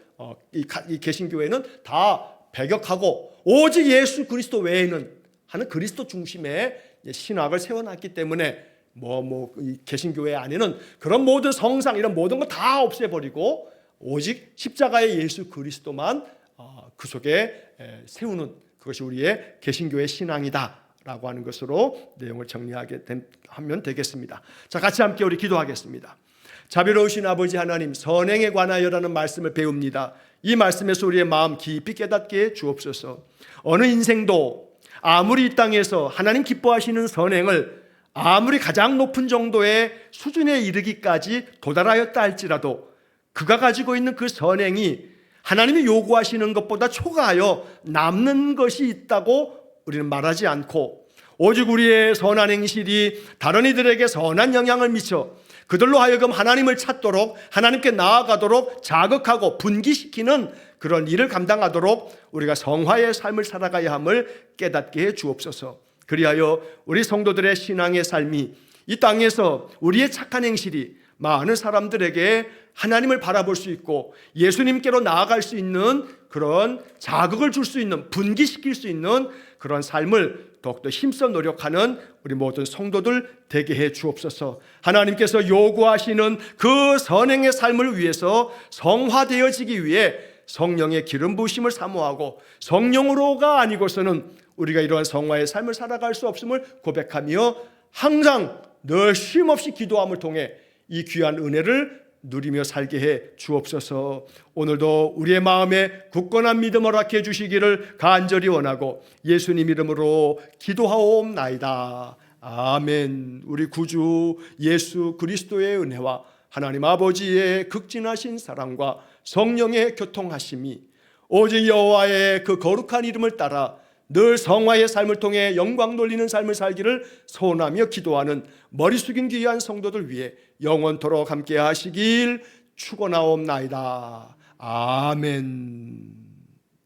이 개신교회는 다 배격하고 오직 예수 그리스도 외에는 하는 그리스도 중심의 신학을 세워놨기 때문에 이 개신교회 안에는 그런 모든 성상 이런 모든 거 다 없애버리고 오직 십자가의 예수 그리스도만 그 속에 세우는 그것이 우리의 개신교회 신앙이다라고 하는 것으로 내용을 정리하면 되겠습니다. 자, 같이 함께 우리 기도하겠습니다. 자비로우신 아버지 하나님, 선행에 관하여라는 말씀을 배웁니다. 이 말씀에서 우리의 마음 깊이 깨닫게 주옵소서. 어느 인생도 아무리 이 땅에서 하나님 기뻐하시는 선행을 아무리 가장 높은 정도의 수준에 이르기까지 도달하였다 할지라도 그가 가지고 있는 그 선행이 하나님이 요구하시는 것보다 초과하여 남는 것이 있다고 우리는 말하지 않고 오직 우리의 선한 행실이 다른 이들에게 선한 영향을 미쳐 그들로 하여금 하나님을 찾도록 하나님께 나아가도록 자극하고 분기시키는 그런 일을 감당하도록 우리가 성화의 삶을 살아가야 함을 깨닫게 해 주옵소서. 그리하여 우리 성도들의 신앙의 삶이 이 땅에서 우리의 착한 행실이 많은 사람들에게 하나님을 바라볼 수 있고 예수님께로 나아갈 수 있는 그런 자극을 줄 수 있는, 분기시킬 수 있는 그런 삶을 더욱더 힘써 노력하는 우리 모든 성도들 되게 해 주옵소서. 하나님께서 요구하시는 그 선행의 삶을 위해서 성화되어지기 위해 성령의 기름 부으심을 사모하고 성령으로가 아니고서는 우리가 이러한 성화의 삶을 살아갈 수 없음을 고백하며 항상 늘 쉼없이 기도함을 통해 이 귀한 은혜를 누리며 살게 해 주옵소서. 오늘도 우리의 마음에 굳건한 믿음 허락해 주시기를 간절히 원하고 예수님 이름으로 기도하옵나이다. 아멘. 우리 구주 예수 그리스도의 은혜와 하나님 아버지의 극진하신 사랑과 성령의 교통하심이 오직 여호와의 그 거룩한 이름을 따라 늘 성화의 삶을 통해 영광 돌리는 삶을 살기를 소원하며 기도하는 머리 숙인 귀한 성도들 위해 영원토록 함께 하시길 축원하옵나이다. 아멘.